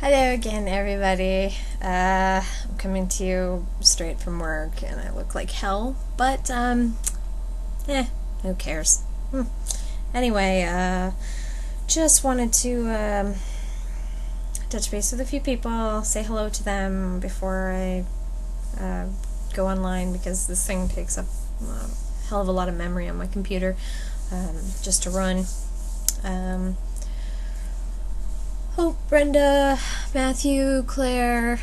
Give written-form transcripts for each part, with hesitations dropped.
Hello again, everybody. I'm coming to you straight from work, and I look like hell, but, who cares? Anyway, just wanted to, touch base with a few people, say hello to them before I, go online, because this thing takes up a hell of a lot of memory on my computer, just to run. Hope, Brenda, Matthew, Claire,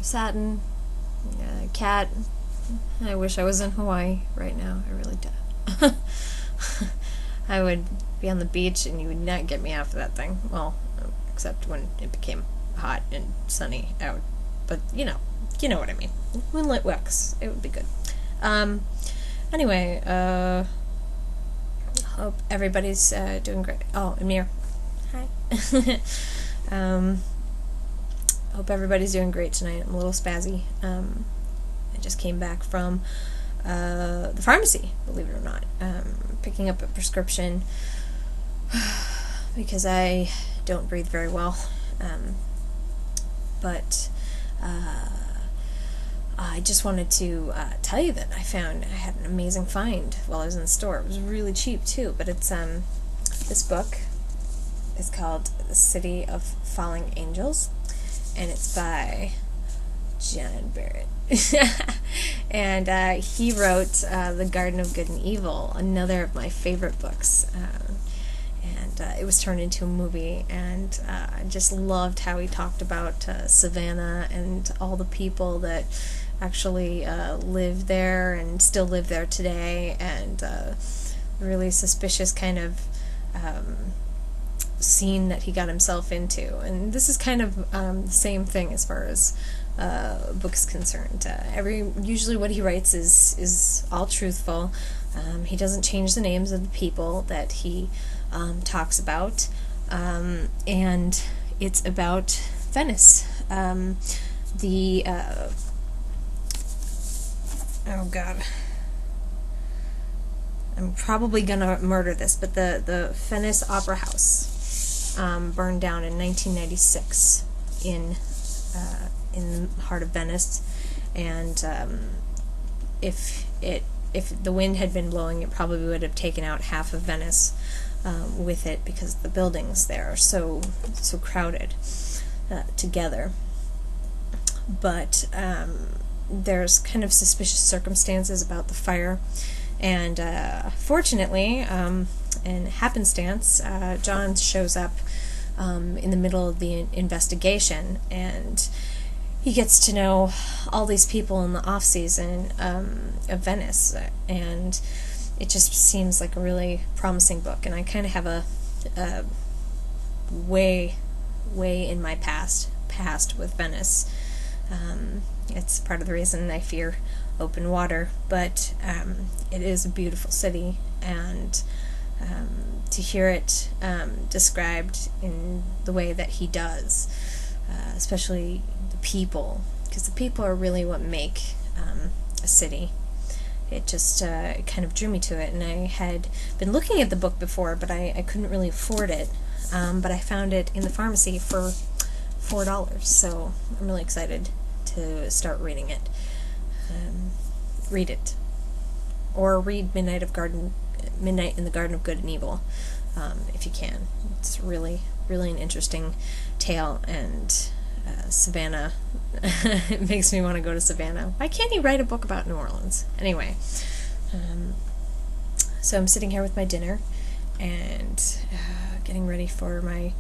Satin, Kat. I wish I was in Hawaii right now. I really do. I would be on the beach and you would not get me off of that thing. Well, except when it became hot and sunny out. But, you know what I mean. Moonlit wax. It would be good. Anyway, hope everybody's doing great. Oh, Amir. Hi. Hope everybody's doing great tonight. I'm a little spazzy. I just came back from the pharmacy, believe it or not, picking up a prescription because I don't breathe very well. But I just wanted to tell you that I had an amazing find while I was in the store. It was really cheap too, but it's this book. It's called The City of Falling Angels, and it's by John Barrett. And he wrote The Garden of Good and Evil, another of my favorite books. And it was turned into a movie, and I just loved how he talked about Savannah and all the people that actually lived there and still live there today, and really suspicious kind of scene that he got himself into. And this is kind of the same thing as far as books concerned. Usually what he writes is all truthful. He doesn't change the names of the people that he talks about, and it's about Venice. Oh god, I'm probably gonna murder this, but the Venice Opera House burned down in 1996 in the heart of Venice, and if the wind had been blowing, it probably would have taken out half of Venice with it, because the buildings there are so crowded together. But there's kind of suspicious circumstances about the fire, and fortunately, and happenstance, John shows up in the middle of the investigation, and he gets to know all these people in the off-season of Venice, and it just seems like a really promising book. And I kind of have a way in my past with Venice. It's part of the reason I fear open water, but it is a beautiful city, and to hear it described in the way that he does, especially the people, because the people are really what make a city. It just it kind of drew me to it, and I had been looking at the book before, but I couldn't really afford it, but I found it in the pharmacy for $4, so I'm really excited to start reading it. Read it, or read Midnight in the Garden of Good and Evil, if you can. It's really an interesting tale, and Savannah, it makes me want to go to Savannah. Why can't he write a book about New Orleans? Anyway, so I'm sitting here with my dinner, and getting ready for my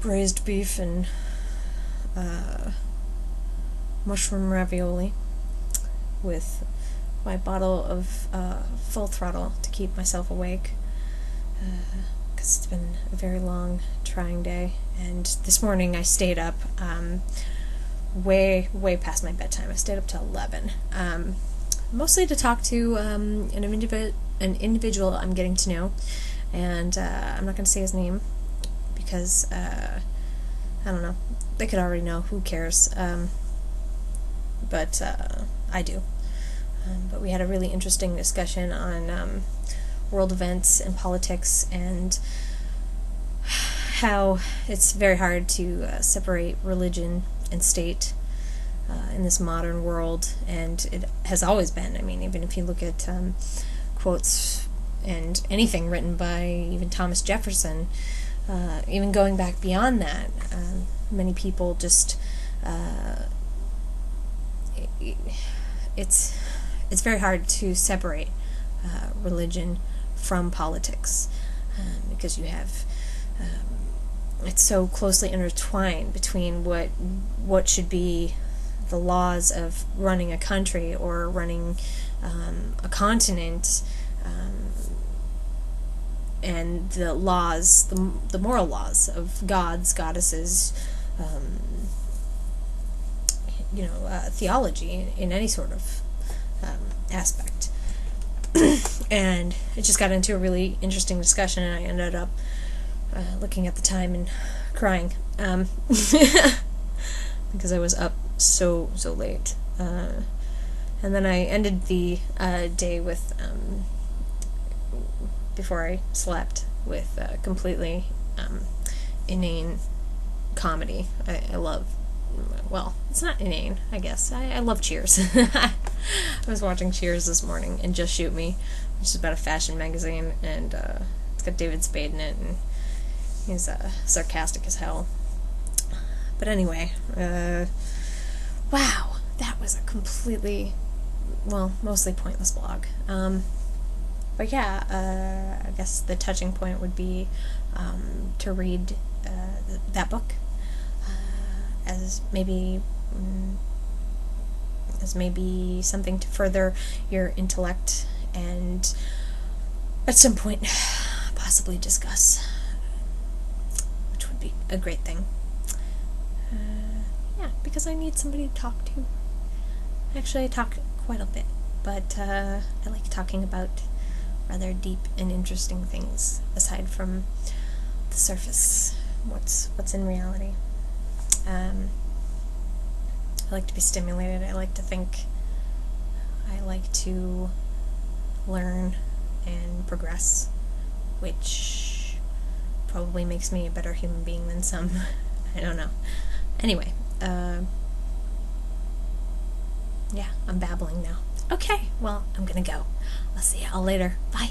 braised beef and mushroom ravioli with my bottle of Full Throttle to keep myself awake, because it's been a very long, trying day. And this morning I stayed up way past my bedtime. I stayed up till 11, mostly to talk to an individual I'm getting to know, and I'm not going to say his name because I don't know, they could already know. Who cares? But I do. But we had a really interesting discussion on world events and politics, and how it's very hard to separate religion and state in this modern world, and it has always been. I mean, even if you look at quotes and anything written by even Thomas Jefferson, even going back beyond that, many people just it's very hard to separate religion from politics, because you have it's so closely intertwined between what should be the laws of running a country or running a continent, and the laws, the moral laws of gods, goddesses, theology in any sort of aspect. And it just got into a really interesting discussion, and I ended up looking at the time and crying because I was up so late. And then I ended the day with, before I slept, with completely inane comedy. I love, well, it's not inane, I guess. I love Cheers. I was watching Cheers this morning, and Just Shoot Me, which is about a fashion magazine, and it's got David Spade in it, and he's sarcastic as hell. But anyway, wow, that was a completely, well, mostly pointless blog. But yeah, I guess the touching point would be to read that book as maybe something to further your intellect, and at some point possibly discuss, which would be a great thing. Yeah, because I need somebody to talk to. Actually, I talk quite a bit, but I like talking about rather deep and interesting things aside from the surface, what's in reality. I like to be stimulated. I like to think. I like to learn and progress, which probably makes me a better human being than some. I don't know. Anyway, yeah, I'm babbling now. Okay, well, I'm gonna go. I'll see y'all later. Bye.